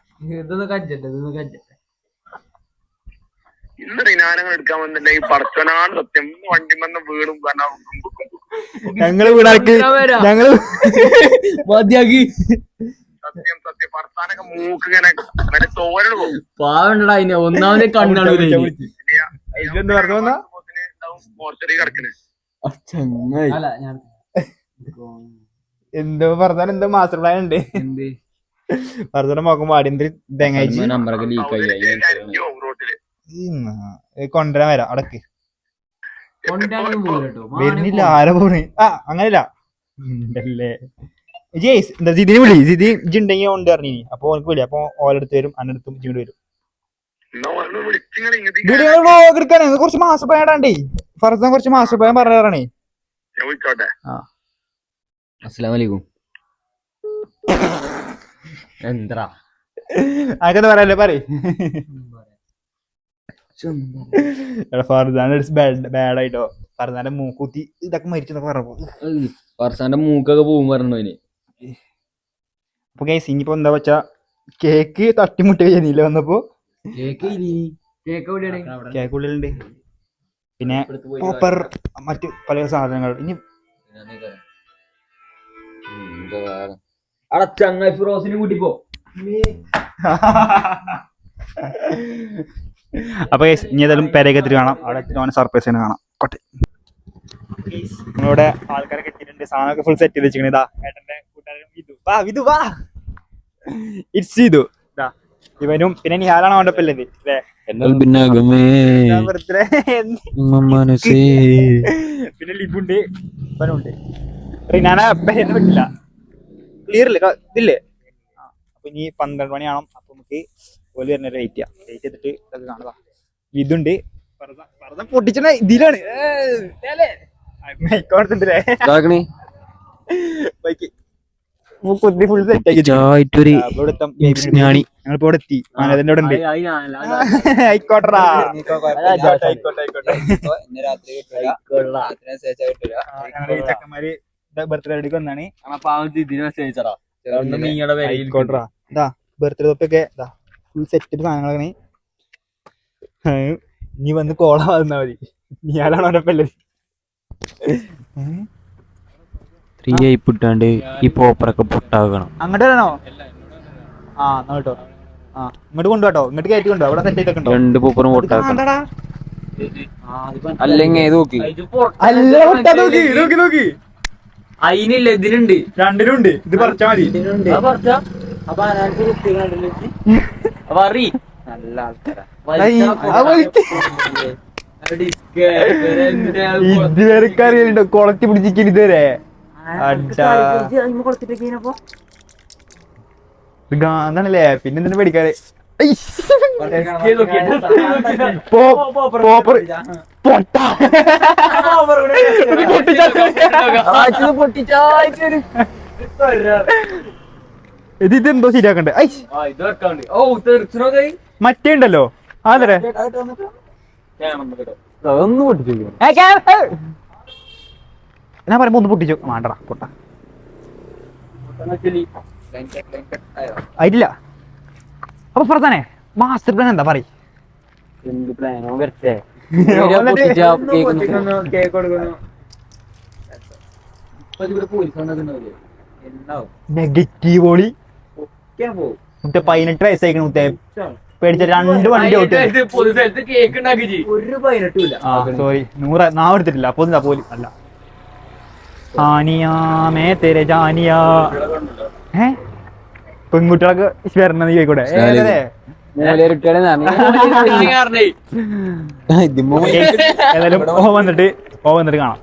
[SPEAKER 4] ഇന്ന് റിനാനങ്ങൾ എടുക്കാൻ വന്നില്ല. ഈ പടച്ചനാണ് സത്യം. വണ്ടി വന്ന് വീടും
[SPEAKER 1] ഞങ്ങള് വീടാക്കി മതിയാക്കി.
[SPEAKER 4] സത്യം ഭർത്താനൊക്കെ മൂക്ക് ഇങ്ങനെ തോരന് പോകും.
[SPEAKER 2] പാവണ്ടടാ അതിനെ ഒന്നാമത് കണ്ണാണ്
[SPEAKER 4] മോർച്ചറി കിടക്കണേ.
[SPEAKER 1] എന്തോ പറഞ്ഞാൽ എന്തോ മാസ്റ്റർ പ്ലാൻ ഉണ്ട്. പറഞ്ഞ നോക്കുമ്പോ അടിയന്തര തേങ്ങാഴ്ച കൊണ്ടുവരാൻ വരാം. അടക്ക് വരുന്നില്ല. ആരെ പോണ്? അങ്ങനല്ല ജയ്സ് എന്താ ജിതിനെ വിളി. ജിതി ജിണ്ടെങ്കി കൊണ്ട് പറഞ്ഞു. അപ്പൊ ഓനക്ക് വിളി. അപ്പൊ ഓലെടുത്ത് വരും. അന്നെടുത്തും ജിങ്ങോട്ട് വരും. വ്ളോഗ് എടുക്കാനേ കുറച്ച് മാസ്റ്റർ പ്ലാൻ ഇടാണ്ടേ. ഫർദാൻ കുറച്ച് മാസ്റ്റർ പ്ലാൻ പറഞ്ഞേ.
[SPEAKER 2] അസ്സലാമലൈക്കും. എന്താ
[SPEAKER 1] അതൊക്കെ പറയല്ലേ പറയ്. ഫർദാൻ ബാഡായിട്ടോ. ഫർദാന്റെ മൂക്കുത്തി ഇതൊക്കെ മരിച്ചെന്നൊക്കെ പറഞ്ഞു.
[SPEAKER 2] ഫർസാന്റെ മൂക്കൊക്കെ പോകും പറഞ്ഞു.
[SPEAKER 1] അപ്പൊ ഗൈസ് ഇനിയിപ്പോ എന്താ വെച്ചാ കേക്ക് തട്ടിമുട്ടി ചെയ്യുന്നില്ല വന്നപ്പോ. കേക്ക് ഉള്ളിലുണ്ട്. പിന്നെ പോപ്പർ മറ്റു പല സാധനങ്ങൾ. ഇനി
[SPEAKER 2] ചങ്ങായി ഫിറോസിനെ കൂട്ടിപ്പോ.
[SPEAKER 1] അപ്പൊ ഇനി ഏതായാലും പെരയൊക്കെ എത്തിരി കാണാം. അവിടെ എത്തിരി സർപ്രൈസ് തന്നെ കാണാം. കോട്ടെ നമ്മളിവിടെ ആൾക്കാരൊക്കെ എത്തിയിട്ടുണ്ട്. സാധനമൊക്കെ ഫുൾ സെറ്റ് ചെയ്ത് വെച്ചിരിക്കണ. ഇതാ ഏട്ടന്റെ കൂട്ടുകാരൻ വിധു വാ. ഇറ്റ്സ് വിധു. ഇവനും പിന്നെ നിഹാലാണ് അവന്റെ ഒപ്പം അല്ലേ? പിന്നെ ലിബുണ്ട്, ഇവനുണ്ട്. റിനാന പേരെന്ന് പറ്റില്ല. ക്ലിയർ ഇതില്ലേ? അപ്പൊ ഇനി 12 മണിയാണോ. അപ്പൊ നമുക്ക് ഓല് വരുന്നവരെ വെയിറ്റ് ചെയ്തിട്ട് ഇതൊക്കെ കാണുക. വിധുണ്ട്, പൊട്ടിച്ചണ ഇതിലാണ് മൈക്കോടത്തില്ലേ കുത്തി ഫുൾ സെറ്റ് ആക്കി ഞങ്ങളിപ്പോ ഇവിടെ എത്തി മാനേജറിന്റെ അവിടെ ഉണ്ട് ആയിക്കോട്ടെടാ ഞങ്ങള് ഈ ചെക്കന്മാര് ബർത്ത്ഡേ അടിക്ക് വന്നാണ് ആയിക്കോട്ടെടാ ഇതാ ബർത്ത്ഡേ തൊപ്പൊക്കെ ഇതാ ഫുൾ സെറ്റപ്പ് സാധനങ്ങളാണ് നീ വന്ന് കോള വന്നാ മതി ഞാനാണ് അവരപ്പല്ലേ
[SPEAKER 2] 3 ഇട്ടാണ്ട് ഈ പോപ്പറൊക്കെ പൊട്ടാകണം.
[SPEAKER 1] അങ്ങോട്ട് വരണോ? ആ എന്നാ കേട്ടോ. ആ ഇങ്ങോട്ട് കൊണ്ടുപോട്ടോ, ഇങ്ങോട്ട് കയറ്റി കൊണ്ടോ. അവിടെ സെറ്റ് ചെയ്തൊക്കെ
[SPEAKER 2] 2 പോപ്പറും പൊട്ടാക്കണം. അല്ലെങ്കിൽ നോക്കി
[SPEAKER 1] നോക്കി
[SPEAKER 2] അതിനില്ല, ഇതിലുണ്ട്,
[SPEAKER 1] രണ്ടിലുണ്ട്. ഇത് പറിച്ചാ മതി.
[SPEAKER 2] നല്ല ആൾക്കാരാ
[SPEAKER 1] ഇതുവരെ അറിയലുണ്ടോ കൊളത്തി പിടിച്ചിരിക്കൽ ഇതുവരെ? ഗാന്ധാണല്ലേ, പിന്നെന്തിനു പേടിക്കാറ്? ഇതെന്തോ ശരിയാക്കണ്ടേ? മറ്റേ ഉണ്ടല്ലോ ആദരെ
[SPEAKER 2] ഒന്ന് പൊട്ടിച്ചു.
[SPEAKER 1] ഞാൻ പറയുമ്പോ ഒന്ന് പൊട്ടിച്ചു. വേണ്ടടാ പൊട്ട ആയിട്ടില്ല. അപ്പൊ ഫർസാനെ മാസ്റ്റർ പ്ലാൻ എന്താ പറയും? നെഗറ്റീവ് ഓളി 18 വയസ്സായിക്കണ മുത്തേ. പേടിച്ച 2 വണ്ടി ഔട്ട്. സോറി 100 നാവ് എടുത്തിട്ടില്ല. അപ്പൊ പോലും അല്ല. പെൺകുട്ടികളൊക്കെ വരണത് കേൾക്കൂടെ? ഏതായാലും വന്നിട്ട് കാണാം.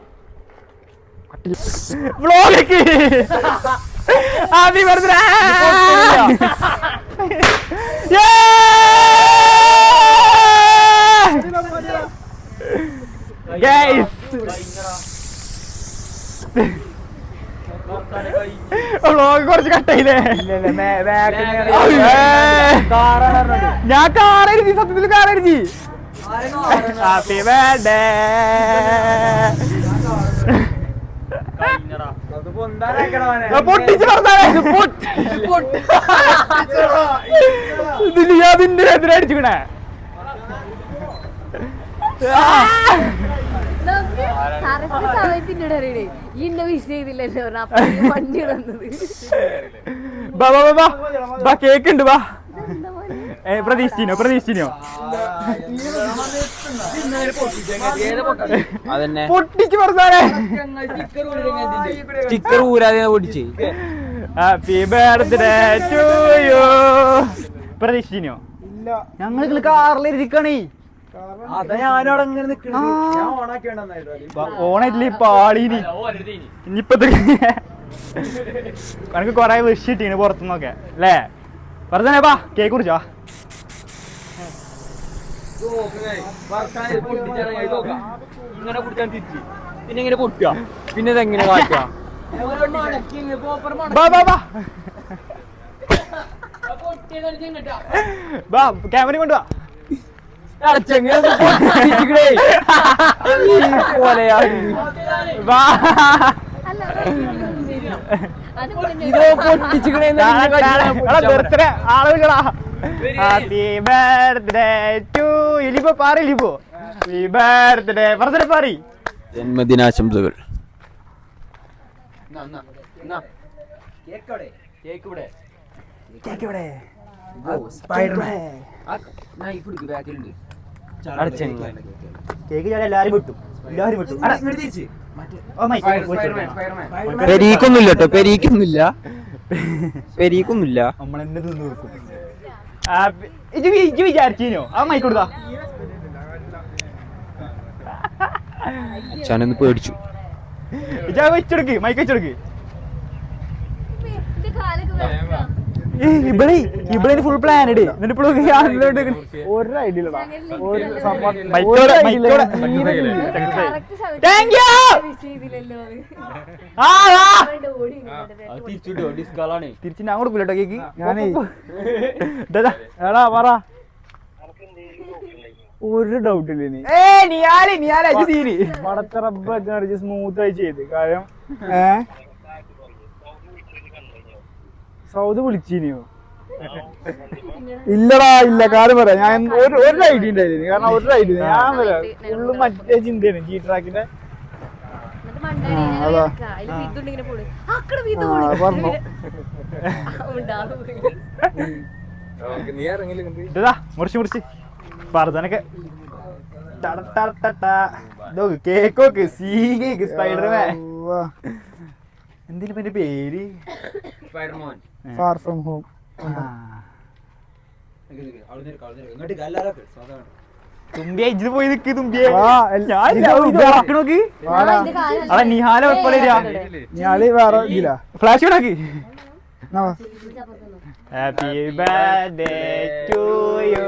[SPEAKER 1] കുറച്ച് കട്ടയില്ലേ? ഞാൻ കാറരുതി, സത്യത്തിൽ കാറരുതി. Happy birthday. അതിന്റെ എതിരടിച്ചിക്കണേ. കേക്ക് ഉണ്ട്. വാ പ്രതീക്ഷിച്ചോ പൊട്ടിച്ച് പറഞ്ഞാലേ
[SPEAKER 2] സ്റ്റിക്കർ ഊരാതെ പൊട്ടിച്ച്.
[SPEAKER 1] Happy birthday to you. പ്രതീക്ഷിച്ചോ? ഞങ്ങൾ കാറിലിരിക്കണേ. ഓണായിട്ടില്ലേ പാളീനി. ഇനിയിപ്പോ കണക്ക് കൊറേ വിഷ് കിട്ടീന് പുറത്തുനിന്നൊക്കെ അല്ലേ? പറഞ്ഞേ ബാ കേക്ക് കുടിച്ചോ.
[SPEAKER 2] ഇങ്ങനെ കുടിച്ചാൽ തിരിച്ച് പിന്നെ ഇങ്ങനെ പൊട്ടുക, പിന്നെ ഇതെങ്ങനെ കാട്ടുക?
[SPEAKER 1] ക്യാമറ കൊണ്ടുവാ. ആളുകളാ. ഹാപ്പി ബർത്ത്ഡേ ടു ഇലിപ്പോ പാറി. ലിപ്പോ ഹാപ്പി ബർത്ത്ഡേ പറഞ്ഞ പാറി.
[SPEAKER 2] ജന്മദിനാശംസകൾ. പെരീക്കൊന്നുമില്ല കേട്ടോ, പെരീക്കൊന്നുമില്ല.
[SPEAKER 1] നമ്മളെന്നെ തിന്നു കൊടുക്കും. വിചാരിച്ചോ ആ മൈക്കൊടുത്താ?
[SPEAKER 2] അച്ഛനൊന്ന് പേടിച്ചു.
[SPEAKER 1] വെച്ചെടുക്ക്, മൈക്ക് വെച്ചെടുക്ക്. ഇവിടെ ഫുൾ പ്ലാൻ ഇട് എന്നിട്ട് ഇപ്പോഴും
[SPEAKER 3] ഒരു ഐഡിയ ഇല്ലടാ ഒരു
[SPEAKER 2] തിരിച്ചു ഞാൻ കൊടുക്കൂലട്ടോ കേക്ക്.
[SPEAKER 3] ഞാനേ എടാ പറ ഒരു ഡൗട്ട് ഇല്ല പടത്തറബ് സ്മൂത്ത് ആയി ചെയ്ത് കാര്യം സൗദ് വിളിച്ചിനിയോ ഇല്ലടാ ഇല്ല കാര്യം പറയാം ഞാൻ ഒരു ഐഡിയ ഉണ്ടായിരുന്നു കാരണം ഒരു ഐഡിയ ഞാൻ പറയാം ഫുള്ള് മറ്റേ ചിന്തയാണ് ജി ട്രാക്കിന്റെ അതാ പറഞ്ഞു
[SPEAKER 1] മുറിച്ച് ഫർദാനൊക്കെ കേക്കോക്ക് സീ കേക്ക് സ്പൈഡർമാൻ എന്തിനാ പേര്
[SPEAKER 3] ഫാർ ഫ്രം ഹോം
[SPEAKER 1] തുമ്പിയ ഇജ്ജ് പോയി നിക്ക് തുമ്പിയെ അതാ നിഹാല വെപ്പോലെ
[SPEAKER 3] ഞാള് വേറെ ഇതില്ല
[SPEAKER 1] ഫ്ലാഷ് ഇടാക്കി happy birthday to you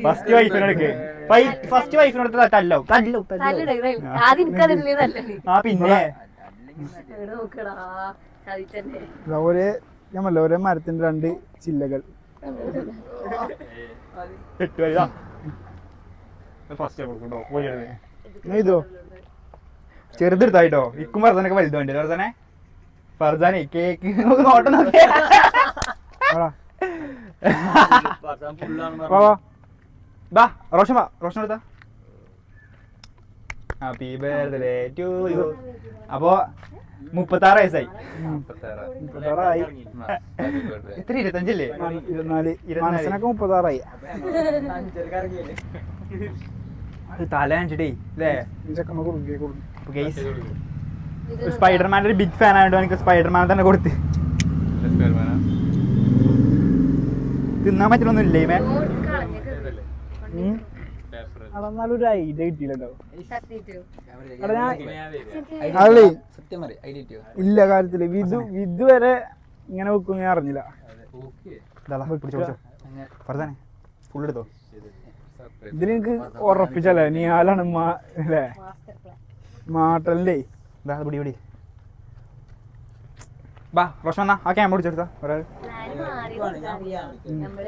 [SPEAKER 1] first വൈഫിനോടൊക്കെ ഫസ്റ്റ് വൈഫിനോട് തല്ലോ ആ പിന്നെ
[SPEAKER 3] ഒരേ മരത്തിന്റെ രണ്ട് ചില്ലകൾ ഇതോ
[SPEAKER 1] ചെറുതെടുത്തായിട്ടോ ഇക്കും ഫർദാനൊക്കെ വലുതുണ്ട് ഫർദാനെ ഫർദാനെ കേക്ക് നോട്ടം നോക്കിയാ റോഷൻ വാ റോഷൻ എടുത്താ ഹാപ്പി ബർത്ത്ഡേ ടു യു. അപ്പോ 36 വയസ്സായി. എത്ര 25
[SPEAKER 3] മനസ്സിനൊക്കെ 36
[SPEAKER 1] തല അഞ്ചിട്ടേ അല്ലേ. സ്പൈഡർമാൻ്റെ ഒരു ബിഗ് ഫാൻ ആയതുകൊണ്ട് എനിക്ക് സ്പൈഡർമാൻ തന്നെ കൊടുത്ത് തിന്നാൻ പറ്റണൊന്നും ഇല്ലേ മേ.
[SPEAKER 3] അതെന്നാലും ഒരു ഐഡിയ കിട്ടിയില്ലട്ടോ ഇല്ല കാര്യത്തില് വിധു വരെ ഇങ്ങനെ വെക്കും ഞാൻ അറിഞ്ഞില്ല.
[SPEAKER 1] ഫുള്ളെടുത്തോ
[SPEAKER 3] ഇതിലെനിക്ക് ഉറപ്പിച്ചല്ലേ നീ ആലാണ് അല്ലേ മാട്ടലിന്റെ
[SPEAKER 1] ബാ റോഷൻ വന്നാ ആ ക്യാമറ പിടിച്ചെടുത്താ ഒരാൾ.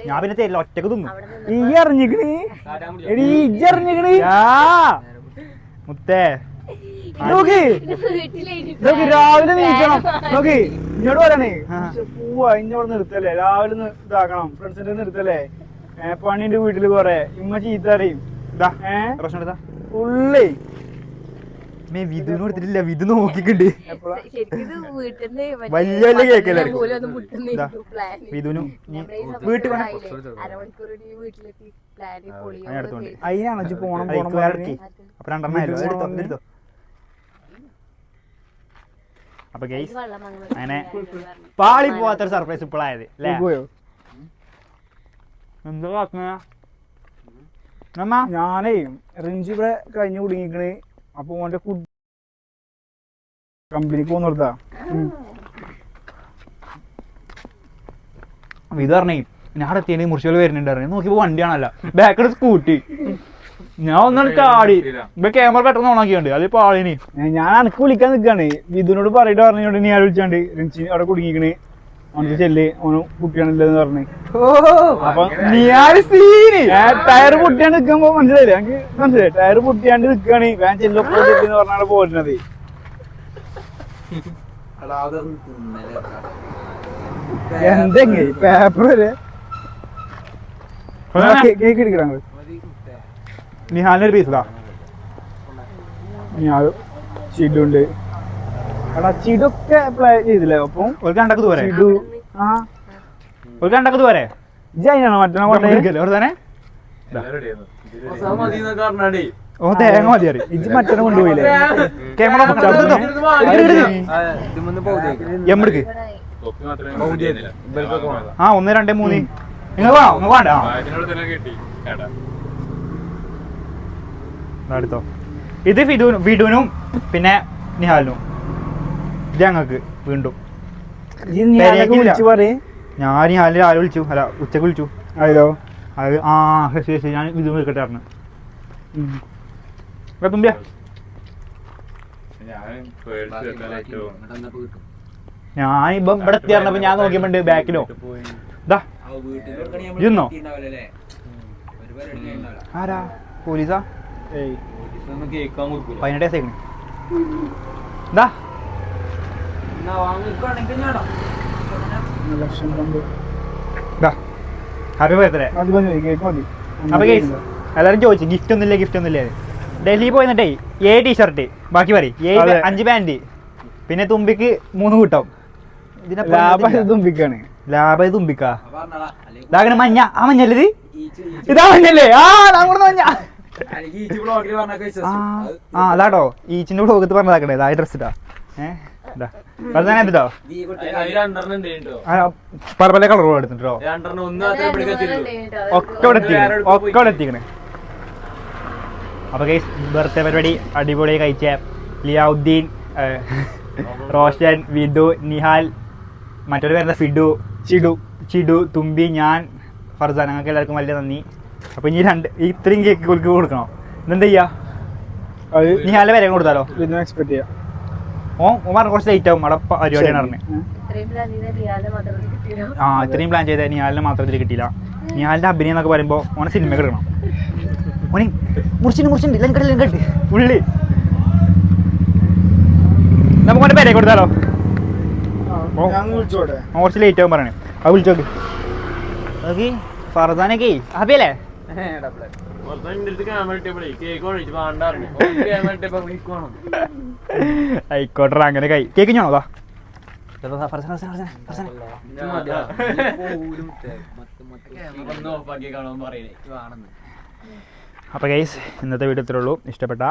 [SPEAKER 1] ഞാൻ പിന്നെ തരില്ല ഒറ്റക്ക് തിന്നു.
[SPEAKER 3] ഈ അറിഞ്ഞിക്കണി എടീ ഇജ്ജ് അറിഞ്ഞിക്കണി
[SPEAKER 1] മുത്തേ
[SPEAKER 3] നോക്കി നോക്കി രാവിലെ നീക്കണം നോക്കി ഇന്നോട് പറയണേ പോവാ ഇന്നോട് നിർത്തല്ലേ രാവിലെ ഇതാക്കണം ഫ്രണ്ട്സിന്റെ നിർത്തല്ലേ പണിന്റെ വീട്ടില് കൊറേ ഇമ്മ ചീത്ത അറിയും
[SPEAKER 1] റോഷൻ എടുത്താ
[SPEAKER 3] ഉള്ളേ
[SPEAKER 1] വിധുവിന് കൊടുത്തിട്ടില്ല. വിധു നോക്കിക്കണ്ട് വലിയ വലിയ കേക്കല്ലേ വിധുവിനും വീട്ടിൽ
[SPEAKER 3] അതിനാണ് പോണം
[SPEAKER 1] അപ്പൊ 2 എടുത്തോ. അപ്പൊ ഗൈസ് അങ്ങനെ പാളി പോവാത്തൊരു സർപ്രൈസ് ഇപ്പോഴായത് അല്ലേ. എന്താ
[SPEAKER 3] ഞാനേ റിഞ്ചി ഇവിടെ കഴിഞ്ഞു കുടുങ്ങിക്കണ്. അപ്പൊ ഓന്റെ കമ്പനിക്ക് പോന്നിർത്താ
[SPEAKER 1] ഇത് പറഞ്ഞേ ഞാൻ എത്തിയ മുറിച്ചുകൾ വരുന്നുണ്ടായിരുന്നു. നോക്കിയപ്പോ വണ്ടിയാണല്ല ബാക്കിൽ സ്കൂട്ടി. ഞാൻ ഒന്നാണ് ചാടി ഇപ്പൊ ക്യാമറ പെട്ടെന്ന് ഓണാക്കിയുണ്ട് അതിപ്പോ ആളിനി.
[SPEAKER 3] ഞാൻ അനക്ക് വിളിക്കാൻ നിക്കാണ് വിധുനോട് പറഞ്ഞിട്ട് പറഞ്ഞോണ്ട് നീ ആൾ വിളിച്ചാണ്ട് റിഞ്ചി അവിടെ കുടുങ്ങിക്കണ് അവനക്ക് ചെല്ല് ഓന് കുട്ടിയാണില്ലെന്ന് പറഞ്ഞു. അപ്പൊ ടയർ പൊട്ടിയാണ്ട് നിൽക്കുമ്പോ മനസ്സിലായില്ലേ എനിക്ക് മനസ്സിലായി ടയർ പൊട്ടിയാണ്ട് നിൽക്കാണ് ഞാൻ ചെല്ലൊക്കെ എന്ന് പറഞ്ഞാണ് പോരുന്നത്. എന്തെങ്കിലും പേപ്പർ വരെ കേക്ക് എടുക്കണം
[SPEAKER 1] നിഹാലിനൊരു പീസാ
[SPEAKER 3] ഞാൻ ചിടുണ്ട് എടാ ചിടൊക്കെ അപ്ലൈ ചെയ്തില്ലേ അപ്പം
[SPEAKER 1] ഒരു കണ്ടക്ക് പോരെ
[SPEAKER 3] ചിടു ആ
[SPEAKER 1] ഒരു കണ്ടക്ക് പോരെ
[SPEAKER 3] ഇജാണ് മറ്റേ
[SPEAKER 1] ഓ തേങ്ങ മതി അറിയാം
[SPEAKER 3] ഇജ് മറ്റേ കൊണ്ടുപോയില്ലേ
[SPEAKER 1] ക്യാമറ എമ്മടുക്ക് ആ 1 2 3 നിങ്ങൾ വേണോ നിങ്ങൾ വേണ്ട അടുത്തോ ഇത് വിഡുനും പിന്നെ നിഹാലിനും ബർത്ത്ഡേ ഞങ്ങൾക്ക് വീണ്ടും.
[SPEAKER 3] വിളിച്ചു പറയും.
[SPEAKER 1] ഞാൻ രാവിലെ വിളിച്ചു, അല്ല ഉച്ചക്ക് വിളിച്ചു.
[SPEAKER 3] അയ്യോ
[SPEAKER 1] അത് ശരി ഞാൻ ഇത് വിളിക്കട്ടെ പറഞ്ഞു. തുമ്പിയ ഞാനിപ്പം ഇവിടെ എത്തിയാർന്നപ്പോ ഞാൻ നോക്കിയപ്പോണ്ട് ബാക്കിലോ ഇതാ ഇരുന്നോ ആരാ പോലീസാ 18 ദിവസേക്കണ് ഇതാ ഹാപ്പി ബർത്ത്ഡേ. അപ്പൊ എല്ലാരും ചോദിച്ചു ഗിഫ്റ്റ് ഒന്നുമില്ലേ ഡൽഹി പോയിട്ടേ 7 ടീഷർട്ട് ബാക്കി പറയും 5 പാന്റ് പിന്നെ തുമ്പിക്ക് 3 കൂട്ടം.
[SPEAKER 3] തുമ്പിക്കാണ്
[SPEAKER 1] ലാഭം തുമ്പിക്കാ ഇതാകണ മഞ്ഞ. ആ മഞ്ഞല്ലേ ഇതാ മഞ്ഞല്ലേ? ആ മഞ്ഞ അതാട്ടോ ഈച്ചിന്റെ ബ്ലോഗത്ത് പറഞ്ഞതാക്കണേ. ഇതാ ഡ്രസ് ഇട്ടാ എന്നിട്ടോ പല പല കളറുകൾ എടുത്തിട്ടോ ഒക്കെ ഇവിടെ എത്തിക്കണേ. അപ്പൊ ഗൈസ് ബർത്ത്ഡേ പരിപാടി അടിപൊളി കഴിച്ച ലിയാവുദ്ദീൻ, റോഷൻ, വിധു, നിഹാൽ, മറ്റൊരു പേരുടെ ഫിഡു, ചിഡു, തുമ്പി, ഞാൻ, ഫർസാൻ, ഞങ്ങൾക്ക് എല്ലാവർക്കും വലിയ നന്ദി. അപ്പൊ ഇനി ഇത്രയും കേക്ക് കൊടുക്കണോ? ഇതെന്താ ചെയ്യാ? നിഹാലിന്റെ പേരെ കൊടുത്താലോ?
[SPEAKER 3] എക്സ്പെക്ട് ചെയ്യാം.
[SPEAKER 1] ഓമാർ കുറച്ച് ലേറ്റ് ആവും അവിടെ പരിപാടിയാണ് പറഞ്ഞത്. ഇത്രയും പ്ലാൻ ചെയ്ത നിഹാലിനെ മാത്രം ഇതിൽ കിട്ടിയില്ല. നിഹാലിന്റെ അഭിനയം എന്നൊക്കെ പറയുമ്പോ ഓനെ സിനിമ കിടക്കണം. ഓന് മുറിച്ചിട്ടുണ്ട് ലങ്കട്ട് ഉള്ളി. നമുക്ക് ഓന്റെ പേരെ കൊടുത്താലോ? കുറച്ച് ലേറ്റ് ആവും പറയണേ. അത് വിളിച്ചോക്ക് നോക്കി. ഫർസാനൊക്കെ ഹാപ്പിയല്ലേ? ആയിക്കോട്ടെ അങ്ങനെ കേക്ക് ഞാണോ? അപ്പൊ ഗൈസ് ഇന്നത്തെ വീഡിയോ ഇത്രേ ഉള്ളൂ. ഇഷ്ടപ്പെട്ട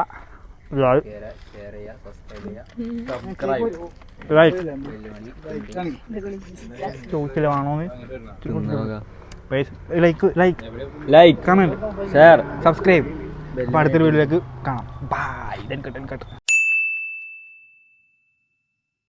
[SPEAKER 1] ചോദിച്ചില്ലാണോന്ന് ലൈക്ക് കമന്റ് ഷെയർ സബ്സ്ക്രൈബ്. അപ്പൊ അടുത്തൊരു വീഡിയോയിലേക്ക് കാണാം. ബൈ.